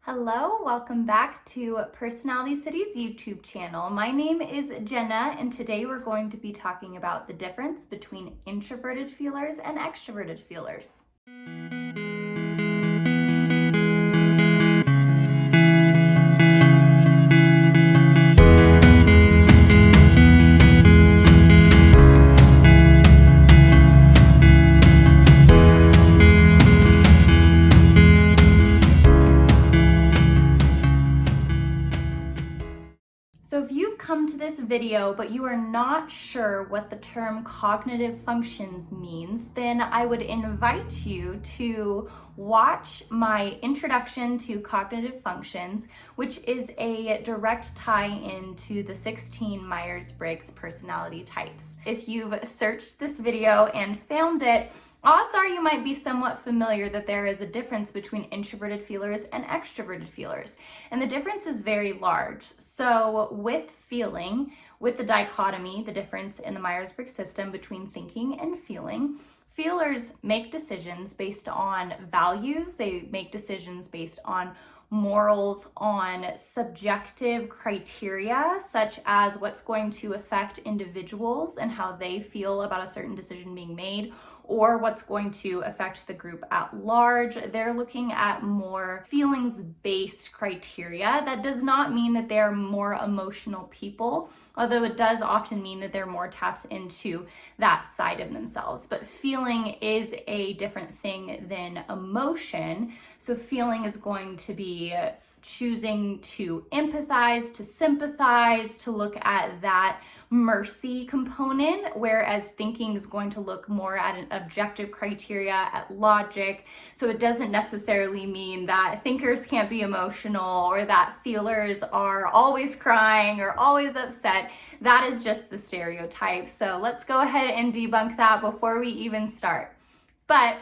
Hello, welcome back to Personality City's YouTube channel. My name is Jenna, and today we're going to be talking about the difference between introverted feelers and extroverted feelers. So if you've come to this video but you are not sure what the term cognitive functions means, then I would invite you to watch my introduction to cognitive functions, which is a direct tie-in to the 16 Myers-Briggs personality types. If you've searched this video and found it, odds are you might be somewhat familiar that there is a difference between introverted feelers and extroverted feelers. And the difference is very large. So with feeling, with the dichotomy, the difference in the Myers-Briggs system between thinking and feeling, feelers make decisions based on values. They make decisions based on morals, on subjective criteria, such as what's going to affect individuals and how they feel about a certain decision being made, or what's going to affect the group at large. They're looking at more feelings-based criteria. That does not mean that they're more emotional people, although it does often mean that they're more tapped into that side of themselves. But feeling is a different thing than emotion. So feeling is going to be choosing to empathize, to sympathize, to look at that mercy component, whereas thinking is going to look more at an objective criteria, at logic. So it doesn't necessarily mean that thinkers can't be emotional or that feelers are always crying or always upset. That is just the stereotype. So let's go ahead and debunk that before we even start. But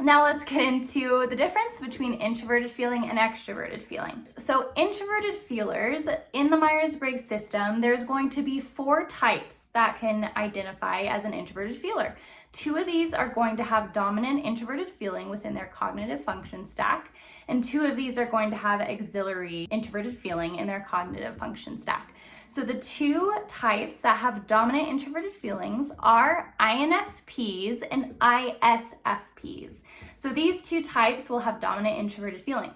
now let's get into the difference between introverted feeling and extroverted feeling. So introverted feelers, in the Myers-Briggs system, there's going to be 4 types that can identify as an introverted feeler. 2 of these are going to have dominant introverted feeling within their cognitive function stack, and 2 of these are going to have auxiliary introverted feeling in their cognitive function stack. So the 2 types that have dominant introverted feelings are INFPs and ISFPs. So these 2 types will have dominant introverted feeling.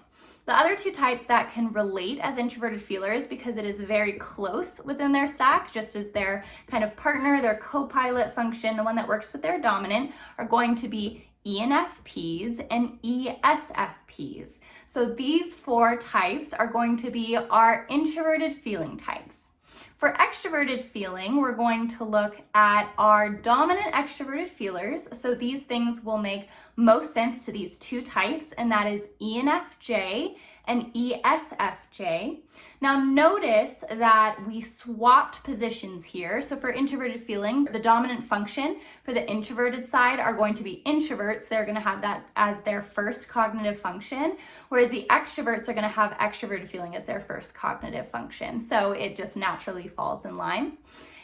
The other 2 types that can relate as introverted feelers, because it is very close within their stack, just as their kind of partner, their co-pilot function, the one that works with their dominant, are going to be ENFPs and ESFPs. So these 4 types are going to be our introverted feeling types. For extroverted feeling, we're going to look at our dominant extroverted feelers. So these things will make most sense to these 2 types, and that is ENFJ and ESFJ. Now notice that we swapped positions here. So for introverted feeling, the dominant function for the introverted side are going to be introverts. They're going to have that as their first cognitive function, whereas the extroverts are going to have extroverted feeling as their first cognitive function. So it just naturally falls in line.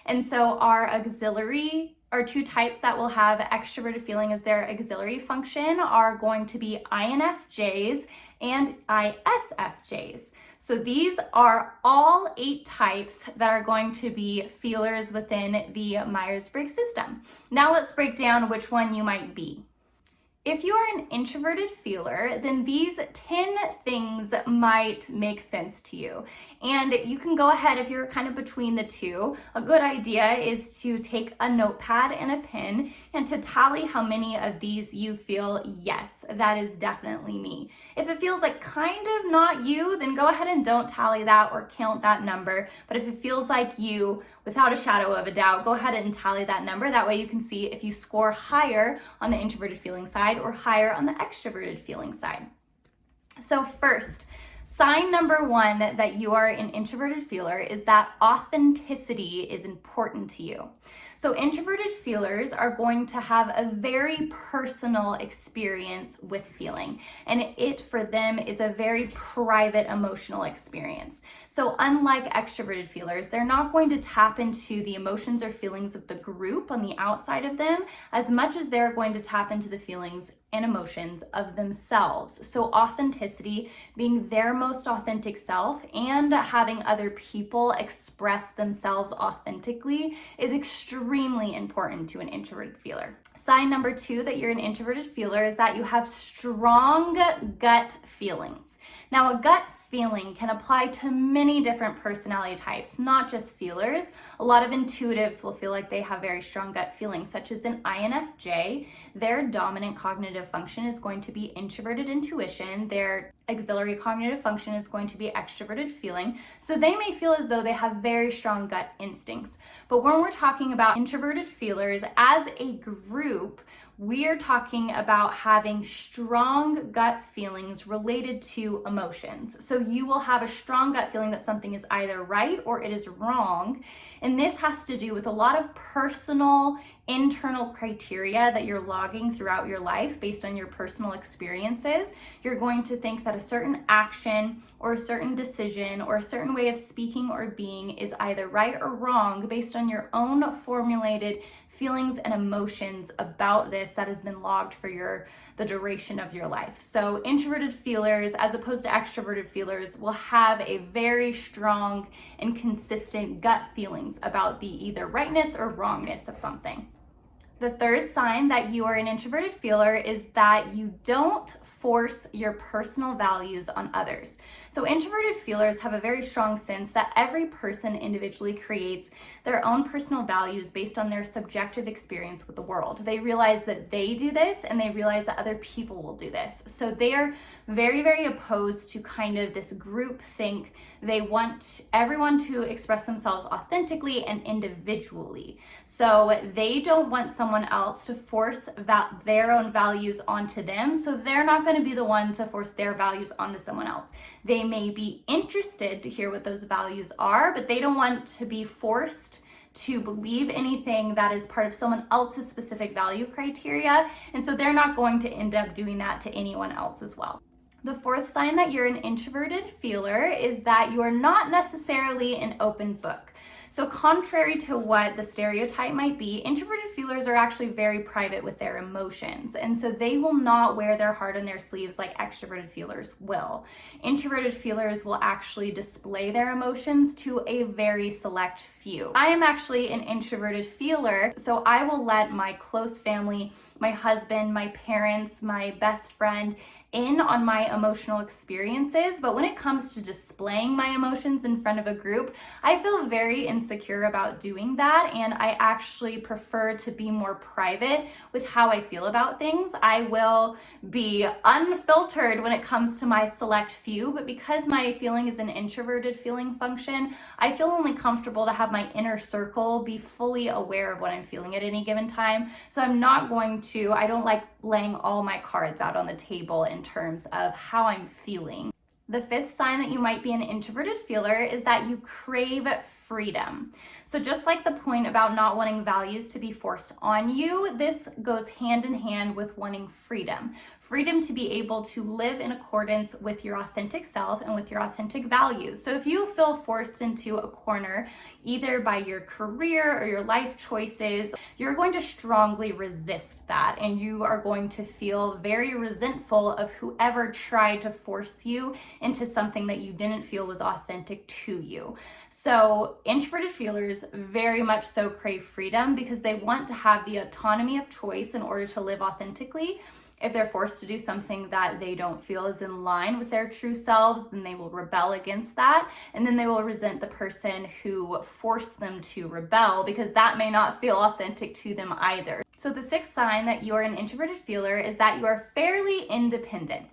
And so our auxiliary, or 2 types that will have extroverted feeling as their auxiliary function, are going to be INFJs and ISFJs. So these are all 8 types that are going to be feelers within the Myers-Briggs system. Now let's break down which one you might be. If you are an introverted feeler, then these 10 things might make sense to you. And you can go ahead, if you're kind of between the 2, a good idea is to take a notepad and a pen and to tally how many of these you feel, yes, that is definitely me. If it feels like kind of not you, then go ahead and don't tally that or count that number. But if it feels like you, without a shadow of a doubt, go ahead and tally that number. That way you can see if you score higher on the introverted feeling side or higher on the extroverted feeling side. So first, sign number 1 that you are an introverted feeler is that authenticity is important to you. So introverted feelers are going to have a very personal experience with feeling, and it for them is a very private emotional experience. So unlike extroverted feelers, they're not going to tap into the emotions or feelings of the group on the outside of them as much as they're going to tap into the feelings and emotions of themselves. So authenticity, being their most authentic self and having other people express themselves authentically, is extremely important to an introverted feeler. Sign number 2 that you're an introverted feeler is that you have strong gut feelings. Now, a gut feeling can apply to many different personality types, not just feelers. A lot of intuitives will feel like they have very strong gut feelings, such as an INFJ. Their dominant cognitive function is going to be introverted intuition. Their auxiliary cognitive function is going to be extroverted feeling. So they may feel as though they have very strong gut instincts. But when we're talking about introverted feelers as a group, we are talking about having strong gut feelings related to emotions. So you will have a strong gut feeling that something is either right or it is wrong. And this has to do with a lot of personal internal criteria that you're logging throughout your life based on your personal experiences. You're going to think that a certain action or a certain decision or a certain way of speaking or being is either right or wrong based on your own formulated feelings and emotions about this that has been logged for the duration of your life. So introverted feelers, as opposed to extroverted feelers, will have a very strong and consistent gut feelings about the either rightness or wrongness of something. The third sign that you are an introverted feeler is that you don't force your personal values on others. So introverted feelers have a very strong sense that every person individually creates their own personal values based on their subjective experience with the world. They realize that they do this and they realize that other people will do this. So they are very, very opposed to kind of this group think. They want everyone to express themselves authentically and individually. So they don't want someone else to force their own values onto them. So they're not going to be the one to force their values onto someone else. They may be interested to hear what those values are, but they don't want to be forced to believe anything that is part of someone else's specific value criteria. And so they're not going to end up doing that to anyone else as well. The fourth sign that you're an introverted feeler is that you are not necessarily an open book. So contrary to what the stereotype might be, introverted feelers are actually very private with their emotions. And so they will not wear their heart on their sleeves like extroverted feelers will. Introverted feelers will actually display their emotions to a very select few. I am actually an introverted feeler, so I will let my close family, my husband, my parents, my best friend in on my emotional experiences, but when it comes to displaying my emotions in front of a group, I feel very insecure about doing that, and I actually prefer to be more private with how I feel about things. I will be unfiltered when it comes to my select few, but because my feeling is an introverted feeling function, I feel only comfortable to have my inner circle be fully aware of what I'm feeling at any given time. So I don't like laying all my cards out on the table in terms of how I'm feeling. The fifth sign that you might be an introverted feeler is that you crave freedom. So just like the point about not wanting values to be forced on you, this goes hand in hand with wanting freedom. Freedom to be able to live in accordance with your authentic self and with your authentic values. So if you feel forced into a corner, either by your career or your life choices, you're going to strongly resist that, and you are going to feel very resentful of whoever tried to force you into something that you didn't feel was authentic to you. So introverted feelers very much so crave freedom because they want to have the autonomy of choice in order to live authentically. If they're forced to do something that they don't feel is in line with their true selves, then they will rebel against that. And then they will resent the person who forced them to rebel because that may not feel authentic to them either. So the sixth sign that you're an introverted feeler is that you are fairly independent.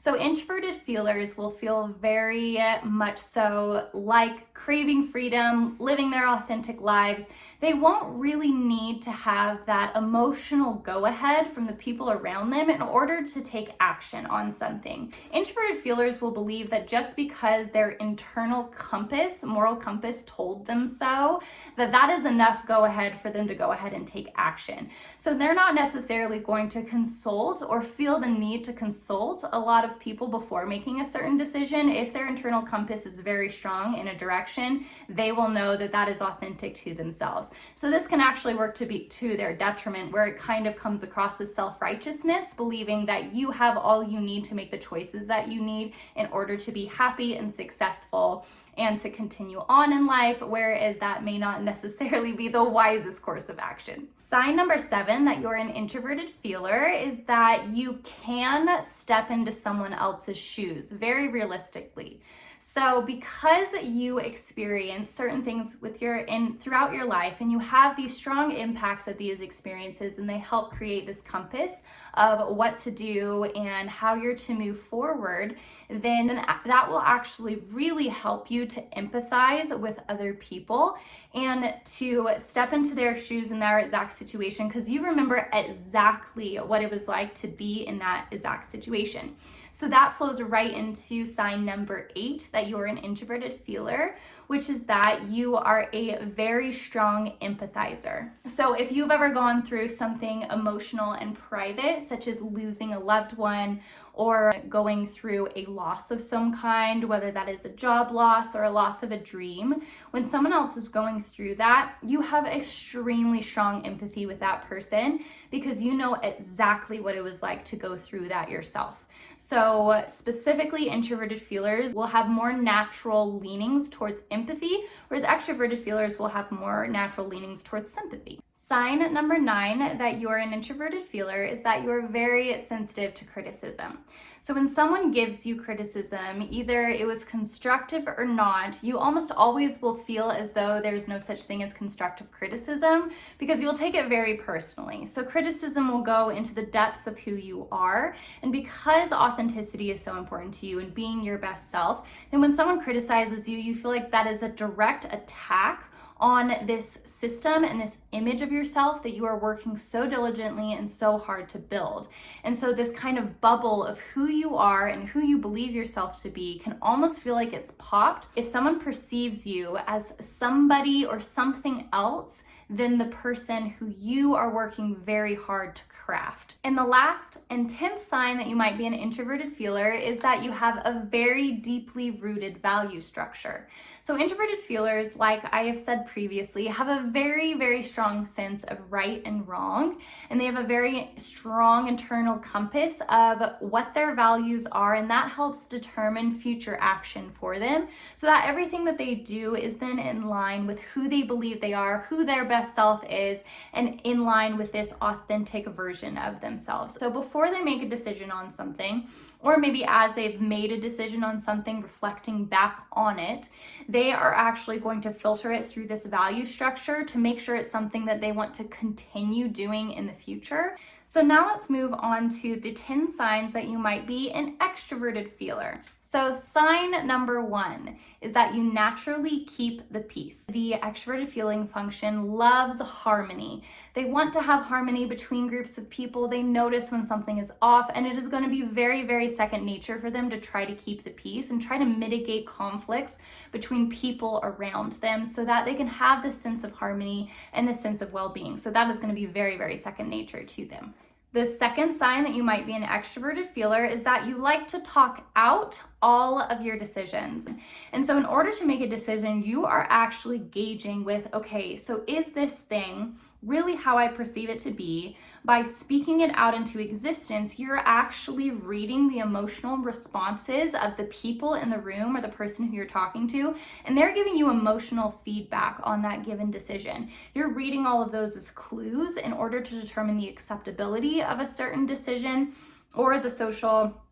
So introverted feelers will feel very much so like craving freedom, living their authentic lives. They won't really need to have that emotional go-ahead from the people around them in order to take action on something. Introverted feelers will believe that just because their internal compass, moral compass told them so, that is enough go-ahead for them to go ahead and take action. So they're not necessarily going to consult or feel the need to consult a lot of of people before making a certain decision, if their internal compass is very strong in a direction, they will know that that is authentic to themselves. So this can actually work to be to their detriment, where it kind of comes across as self-righteousness, believing that you have all you need to make the choices that you need in order to be happy and successful and to continue on in life, whereas that may not necessarily be the wisest course of action. Sign number 7 that you're an introverted feeler is that you can step into someone else's shoes very realistically. So because you experience certain things throughout your life, and you have these strong impacts of these experiences, and they help create this compass of what to do and how you're to move forward, then that will actually really help you to empathize with other people and to step into their shoes in their exact situation, because you remember exactly what it was like to be in that exact situation. So that flows right into sign number 8, that you're an introverted feeler, which is that you are a very strong empathizer. So if you've ever gone through something emotional and private, such as losing a loved one or going through a loss of some kind, whether that is a job loss or a loss of a dream, when someone else is going through that, you have extremely strong empathy with that person because you know exactly what it was like to go through that yourself. So specifically, introverted feelers will have more natural leanings towards empathy, whereas extroverted feelers will have more natural leanings towards sympathy. Sign number 9 that you're an introverted feeler is that you're very sensitive to criticism. So when someone gives you criticism, either it was constructive or not, you almost always will feel as though there's no such thing as constructive criticism because you'll take it very personally. So criticism will go into the depths of who you are, and because authenticity is so important to you and being your best self, then when someone criticizes you, you feel like that is a direct attack on this system and this image of yourself that you are working so diligently and so hard to build. And so this kind of bubble of who you are and who you believe yourself to be can almost feel like it's popped if someone perceives you as somebody or something else than the person who you are working very hard to craft. And the last and 10th sign that you might be an introverted feeler is that you have a very deeply rooted value structure. So introverted feelers, like I have said previously, have a very, very strong sense of right and wrong, and they have a very strong internal compass of what their values are, and that helps determine future action for them, so that everything that they do is then in line with who they believe they are, who their best self is, and in line with this authentic version of themselves. So before they make a decision on something, or maybe as they've made a decision on something, reflecting back on it, they are actually going to filter it through this value structure to make sure it's something that they want to continue doing in the future. So now let's move on to the 10 signs that you might be an extroverted feeler. So sign number 1 is that you naturally keep the peace. The extroverted feeling function loves harmony. They want to have harmony between groups of people. They notice when something is off, and it is going to be very, very second nature for them to try to keep the peace and try to mitigate conflicts between people around them so that they can have this sense of harmony and this sense of well-being. So that is going to be very, very second nature to them. The second sign that you might be an extroverted feeler is that you like to talk out all of your decisions. And so in order to make a decision, you are actually gauging with, okay, so is this thing really how I perceive it to be? By speaking it out into existence, you're actually reading the emotional responses of the people in the room or the person who you're talking to, and they're giving you emotional feedback on that given decision. You're reading all of those as clues in order to determine the acceptability of a certain decision or the social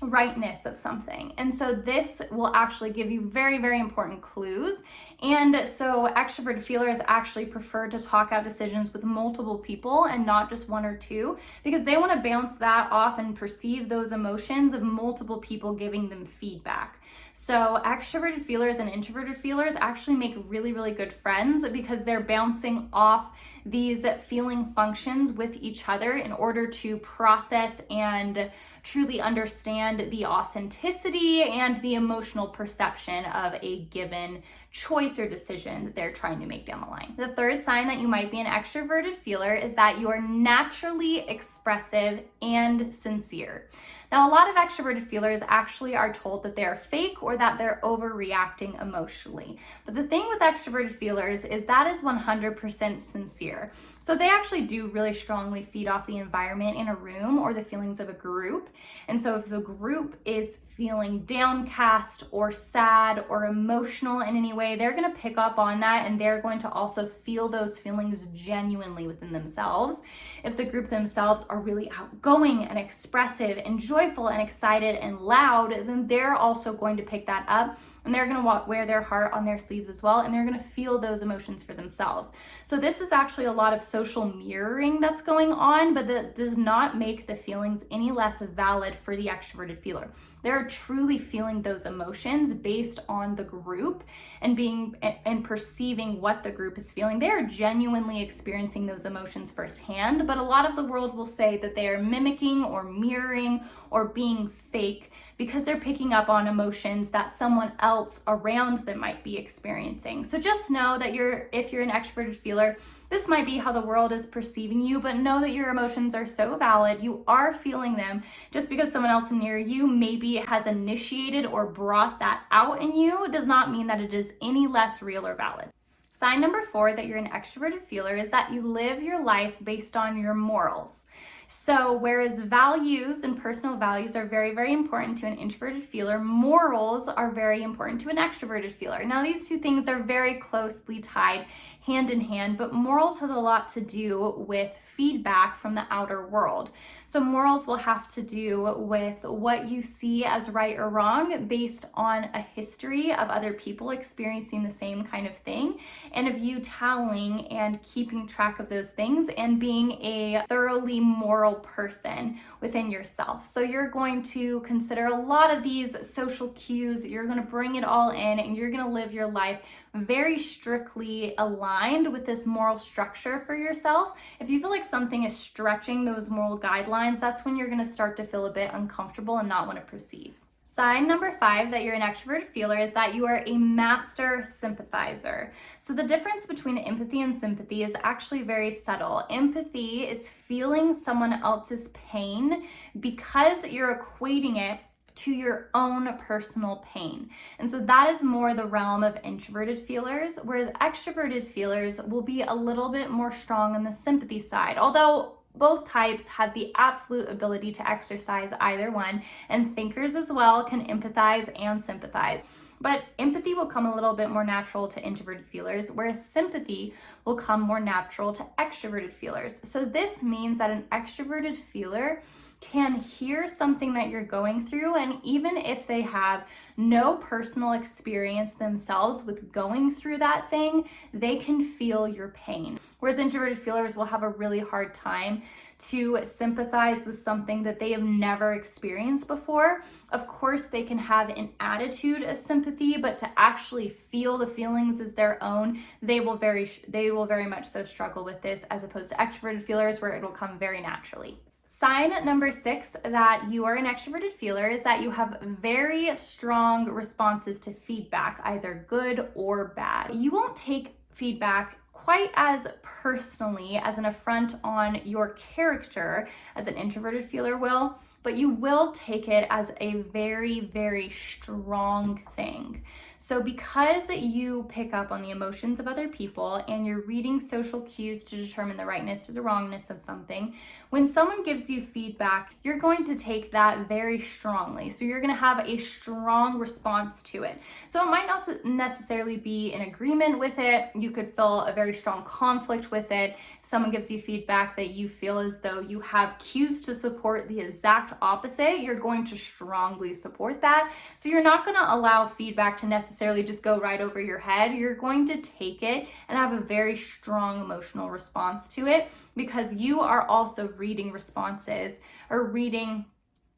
rightness of something. And so this will actually give you very, very important clues. And so extroverted feelers actually prefer to talk out decisions with multiple people and not just one or two, because they want to bounce that off and perceive those emotions of multiple people giving them feedback. So extroverted feelers and introverted feelers actually make really, really good friends because they're bouncing off these feeling functions with each other in order to process and truly understand the authenticity and the emotional perception of a given choice or decision that they're trying to make down the line. The third sign that you might be an extroverted feeler is that you are naturally expressive and sincere. Now, a lot of extroverted feelers actually are told that they're fake or that they're overreacting emotionally. But the thing with extroverted feelers is that is 100% sincere. So they actually do really strongly feed off the environment in a room or the feelings of a group. And so if the group is feeling downcast or sad or emotional in any way, they're going to pick up on that, and they're going to also feel those feelings genuinely within themselves. If the group themselves are really outgoing and expressive and joyful and excited and loud, then they're also going to pick that up, and they're going to wear their heart on their sleeves as well, and they're going to feel those emotions for themselves. So this is actually a lot of social mirroring that's going on, but that does not make the feelings any less valid for the extroverted feeler. They're truly feeling those emotions based on the group and perceiving what the group is feeling. They are genuinely experiencing those emotions firsthand, but a lot of the world will say that they are mimicking or mirroring or being fake because they're picking up on emotions that someone else around them might be experiencing. So just know that if you're an extroverted feeler, this might be how the world is perceiving you, but know that your emotions are so valid. You are feeling them. Just because someone else near you maybe has initiated or brought that out in you does not mean that it is any less real or valid. Sign number 4 that you're an extroverted feeler is that you live your life based on your morals. So whereas values and personal values are very, very important to an introverted feeler, morals are very important to an extroverted feeler. Now, these two things are very closely tied hand in hand, but morals has a lot to do with feedback from the outer world. So morals will have to do with what you see as right or wrong based on a history of other people experiencing the same kind of thing, and of you tallying and keeping track of those things and being a thoroughly moral person within yourself. So you're going to consider a lot of these social cues, you're going to bring it all in, and you're going to live your life very strictly aligned with this moral structure for yourself. If you feel like something is stretching those moral guidelines, that's when you're going to start to feel a bit uncomfortable and not want to proceed. Sign number 5 that you're an extroverted feeler is that you are a master sympathizer. So the difference between empathy and sympathy is actually very subtle. Empathy is feeling someone else's pain because you're equating it to your own personal pain. And so that is more the realm of introverted feelers, whereas extroverted feelers will be a little bit more strong on the sympathy side. Although both types have the absolute ability to exercise either one, and thinkers as well can empathize and sympathize. But empathy will come a little bit more natural to introverted feelers, whereas sympathy will come more natural to extroverted feelers. So this means that an extroverted feeler can hear something that you're going through, and even if they have no personal experience themselves with going through that thing, they can feel your pain. Whereas introverted feelers will have a really hard time to sympathize with something that they have never experienced before. Of course, they can have an attitude of sympathy, but to actually feel the feelings as their own, they will very much so struggle with this, as opposed to extroverted feelers where it will come very naturally. Sign number 6 that you are an extroverted feeler is that you have very strong responses to feedback, either good or bad. You won't take feedback quite as personally as an affront on your character as an introverted feeler will, but you will take it as a very, very strong thing. So because you pick up on the emotions of other people and you're reading social cues to determine the rightness or the wrongness of something, when someone gives you feedback, you're going to take that very strongly. So you're going to have a strong response to it. So it might not necessarily be in agreement with it. You could feel a very strong conflict with it. If someone gives you feedback that you feel as though you have cues to support the exact opposite, you're going to strongly support that. So you're not going to allow feedback to necessarily just go right over your head. You're going to take it and have a very strong emotional response to it, because you are also reading responses or reading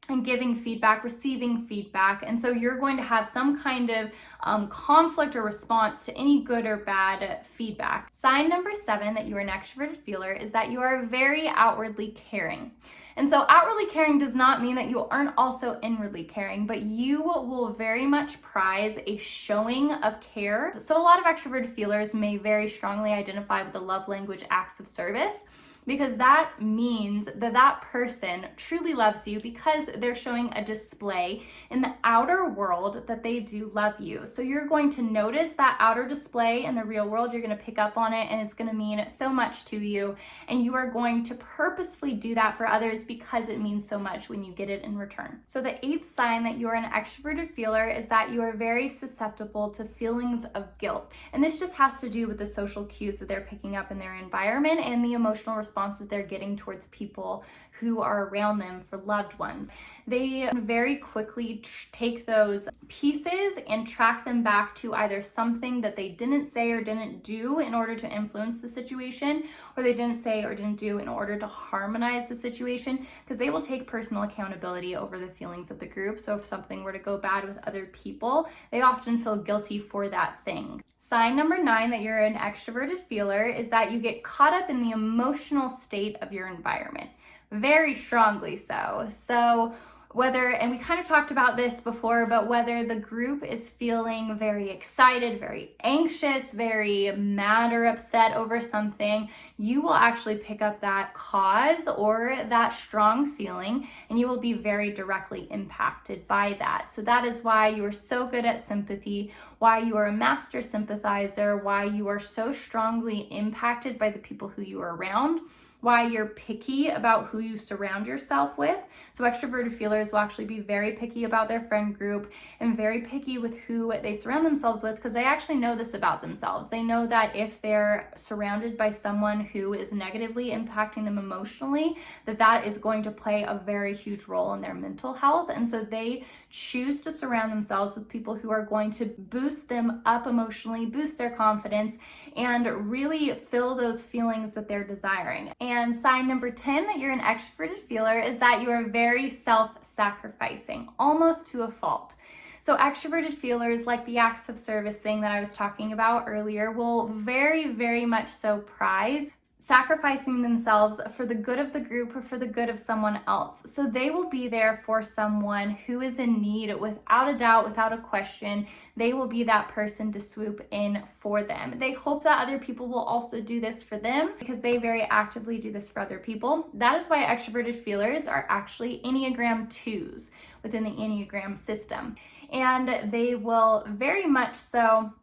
and giving feedback, receiving feedback. And so you're going to have some kind of conflict or response to any good or bad feedback. Sign number 7 that you are an extroverted feeler is that you are very outwardly caring. And so outwardly caring does not mean that you aren't also inwardly caring, but you will very much prize a showing of care. So a lot of extroverted feelers may very strongly identify with the love language acts of service. because that means that that person truly loves you because they're showing a display in the outer world that they do love you. So you're going to notice that outer display in the real world, you're going to pick up on it, and it's going to mean so much to you, and you are going to purposefully do that for others because it means so much when you get it in return. So the 8th sign that you're an extroverted feeler is that you are very susceptible to feelings of guilt. And this just has to do with the social cues that they're picking up in their environment and the emotional responses they're getting towards people who are around them for loved ones. They very quickly take those pieces and track them back to either something that they didn't say or didn't do in order to influence the situation, or they didn't say or didn't do in order to harmonize the situation, because they will take personal accountability over the feelings of the group. So if something were to go bad with other people, they often feel guilty for that thing. Sign number 9 that you're an extroverted feeler is that you get caught up in the emotional state of your environment. Very strongly so. So whether, and we kind of talked about this before, but whether the group is feeling very excited, very anxious, very mad or upset over something, you will actually pick up that cause or that strong feeling, and you will be very directly impacted by that. So that is why you are so good at sympathy, why you are a master sympathizer, why you are so strongly impacted by the people who you are around, why you're picky about who you surround yourself with. So extroverted feelers will actually be very picky about their friend group and very picky with who they surround themselves with, because they actually know this about themselves. They know that if they're surrounded by someone who is negatively impacting them emotionally, that is going to play a very huge role in their mental health. And so they choose to surround themselves with people who are going to boost them up emotionally, boost their confidence, and really fill those feelings that they're desiring. And sign number 10 that you're an extroverted feeler is that you are very self-sacrificing, almost to a fault. So extroverted feelers, like the acts of service thing that I was talking about earlier, will very, very much so prize sacrificing themselves for the good of the group or for the good of someone else. So they will be there for someone who is in need without a doubt, without a question. They will be that person to swoop in for them. They hope that other people will also do this for them because they very actively do this for other people. That is why extroverted feelers are actually Enneagram 2s within the Enneagram system. And they will very much so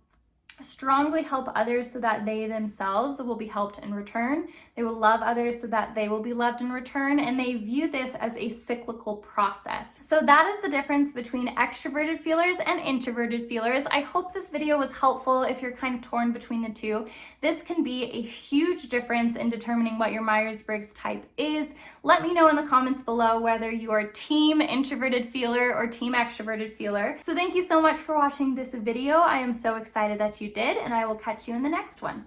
strongly help others so that they themselves will be helped in return. They will love others so that they will be loved in return, and they view this as a cyclical process. So that is the difference between extroverted feelers and introverted feelers. I hope this video was helpful if you're kind of torn between the two. This can be a huge difference in determining what your Myers-Briggs type is. Let me know in the comments below whether you are team introverted feeler or team extroverted feeler. So thank you so much for watching this video. I am so excited that you did, and I will catch you in the next one.